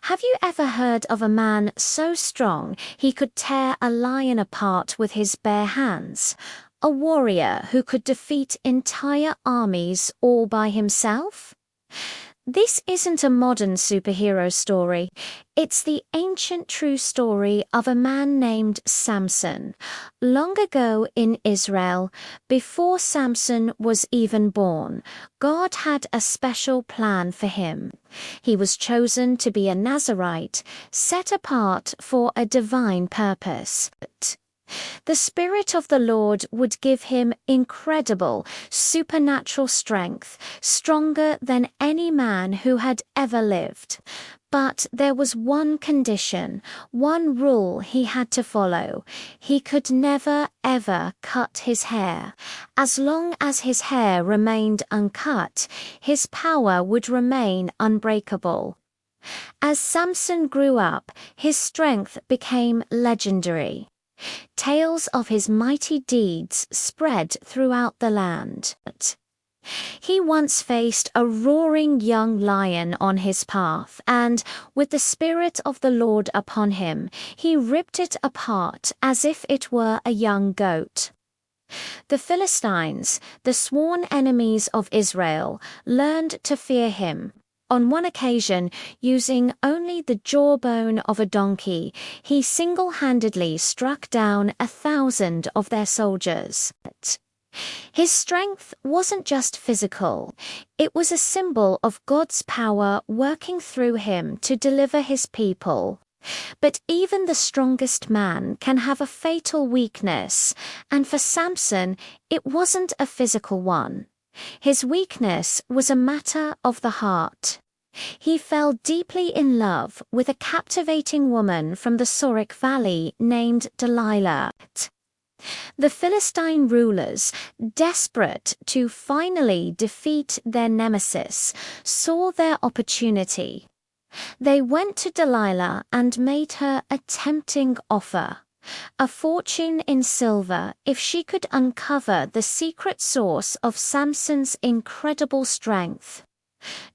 Have you ever heard of a man so strong he could tear a lion apart with his bare hands? A warrior who could defeat entire armies all by himself? This isn't a modern superhero story. It's the ancient true story of a man named Samson. Long ago in Israel, before Samson was even born, God had a special plan for him. He was chosen to be a Nazirite, set apart for a divine purpose. The Spirit of the Lord would give him incredible, supernatural strength, stronger than any man who had ever lived. But there was one condition, one rule he had to follow. He could never, ever cut his hair. As long as his hair remained uncut, his power would remain unbreakable. As Samson grew up, his strength became legendary. Tales of his mighty deeds spread throughout the land. He once faced a roaring young lion on his path, and, with the Spirit of the Lord upon him, he ripped it apart as if it were a young goat. The Philistines, the sworn enemies of Israel, learned to fear him. On one occasion, using only the jawbone of a donkey, he single-handedly struck down 1,000 of their soldiers. His strength wasn't just physical, it was a symbol of God's power working through him to deliver his people. But even the strongest man can have a fatal weakness, and for Samson, it wasn't a physical one. His weakness was a matter of the heart. He fell deeply in love with a captivating woman from the Sorek Valley named Delilah. The Philistine rulers, desperate to finally defeat their nemesis, saw their opportunity. They went to Delilah and made her a tempting offer. A fortune in silver if she could uncover the secret source of Samson's incredible strength.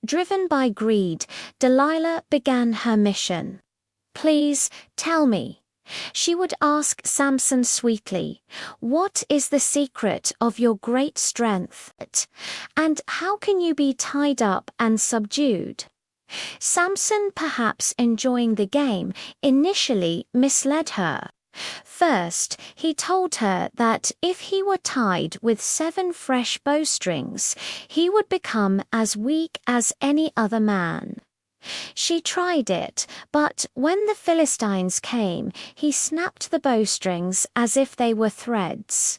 Driven by greed, Delilah began her mission. "Please, tell me," she would ask Samson sweetly, "what is the secret of your great strength? And how can you be tied up and subdued?" Samson, perhaps enjoying the game, initially misled her. First, he told her that if he were tied with 7 fresh bowstrings, he would become as weak as any other man. She tried it, but when the Philistines came, he snapped the bowstrings as if they were threads.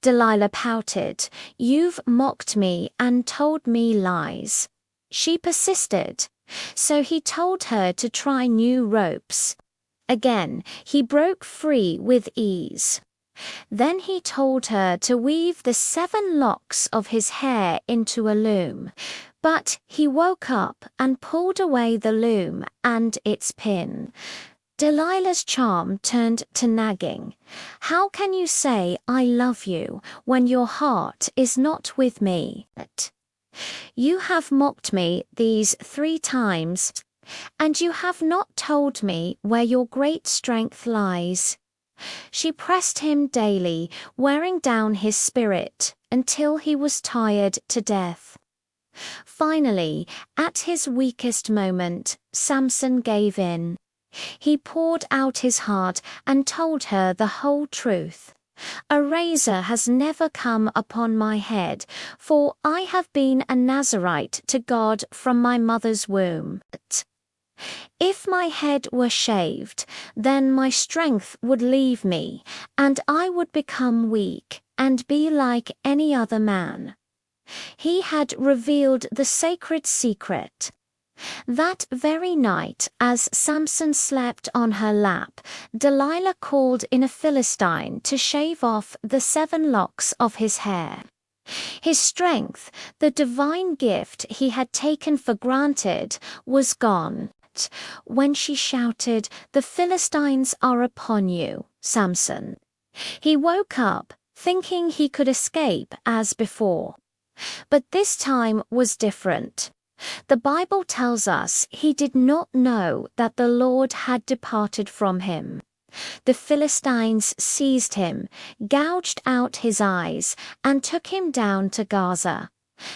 Delilah pouted, "You've mocked me and told me lies." She persisted, so he told her to try new ropes. Again, he broke free with ease. Then he told her to weave the 7 locks of his hair into a loom, but he woke up and pulled away the loom and its pin. Delilah's charm turned to nagging. "How can you say I love you when your heart is not with me? You have mocked me these 3 times. And you have not told me where your great strength lies." She pressed him daily, wearing down his spirit, until he was tired to death. Finally, at his weakest moment, Samson gave in. He poured out his heart and told her the whole truth. "A razor has never come upon my head, for I have been a Nazirite to God from my mother's womb. If my head were shaved, then my strength would leave me, and I would become weak and be like any other man." He had revealed the sacred secret. That very night, as Samson slept on her lap, Delilah called in a Philistine to shave off the 7 locks of his hair. His strength, the divine gift he had taken for granted, was gone. When she shouted, "The Philistines are upon you, Samson," he woke up, thinking he could escape as before. But this time was different. The Bible tells us he did not know that the Lord had departed from him. The Philistines seized him, gouged out his eyes, and took him down to Gaza.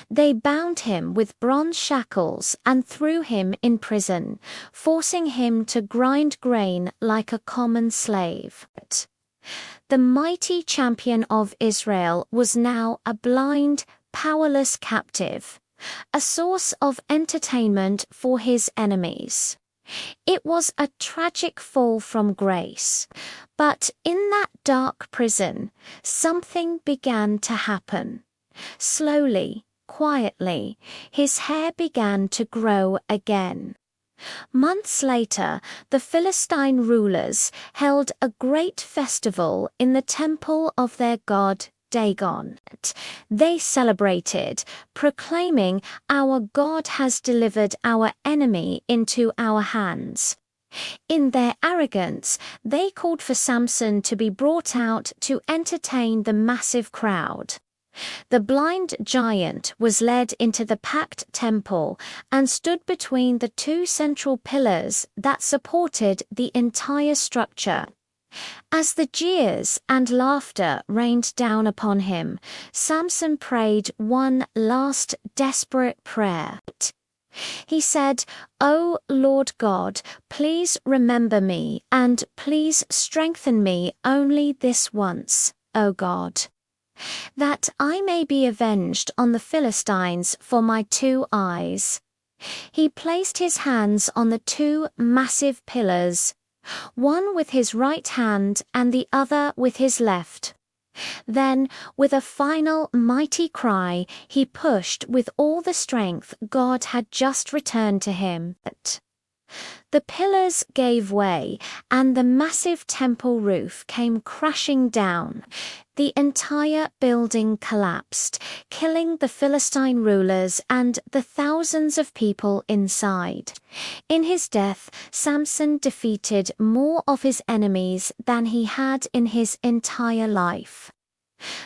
They bound him with bronze shackles and threw him in prison, forcing him to grind grain like a common slave. The mighty champion of Israel was now a blind, powerless captive, a source of entertainment for his enemies. It was a tragic fall from grace, but in that dark prison, something began to happen. Slowly, quietly, his hair began to grow again. Months later, the Philistine rulers held a great festival in the temple of their god Dagon. They celebrated, proclaiming, "Our God has delivered our enemy into our hands." In their arrogance, they called for Samson to be brought out to entertain the massive crowd. The blind giant was led into the packed temple and stood between the two central pillars that supported the entire structure. As the jeers and laughter rained down upon him, Samson prayed one last desperate prayer. He said, "O Lord God, please remember me, and please strengthen me only this once, O God, that I may be avenged on the Philistines for my 2 eyes." He placed his hands on the 2 massive pillars, one with his right hand and the other with his left. Then, with a final mighty cry, he pushed with all the strength God had just returned to him. The pillars gave way, and the massive temple roof came crashing down. The entire building collapsed, killing the Philistine rulers and the thousands of people inside. In his death, Samson defeated more of his enemies than he had in his entire life.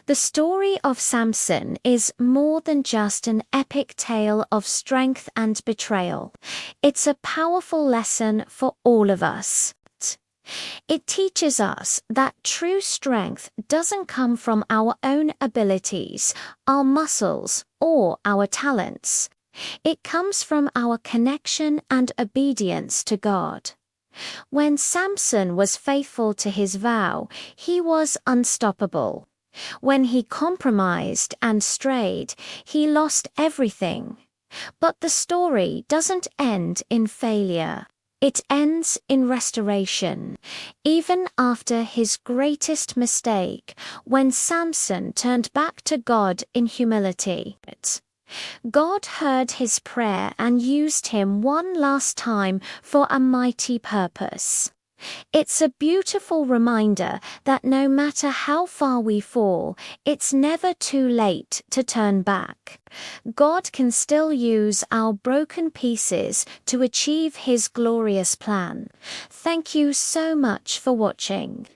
The story of Samson is more than just an epic tale of strength and betrayal. It's a powerful lesson for all of us. It teaches us that true strength doesn't come from our own abilities, our muscles, or our talents. It comes from our connection and obedience to God. When Samson was faithful to his vow, he was unstoppable. When he compromised and strayed, he lost everything. But the story doesn't end in failure. It ends in restoration. Even after his greatest mistake, when Samson turned back to God in humility, God heard his prayer and used him one last time for a mighty purpose. It's a beautiful reminder that no matter how far we fall, it's never too late to turn back. God can still use our broken pieces to achieve His glorious plan. Thank you so much for watching.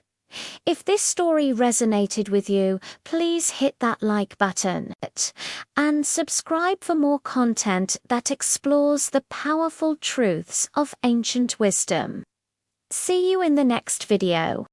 If this story resonated with you, please hit that like button and subscribe for more content that explores the powerful truths of ancient wisdom. See you in the next video.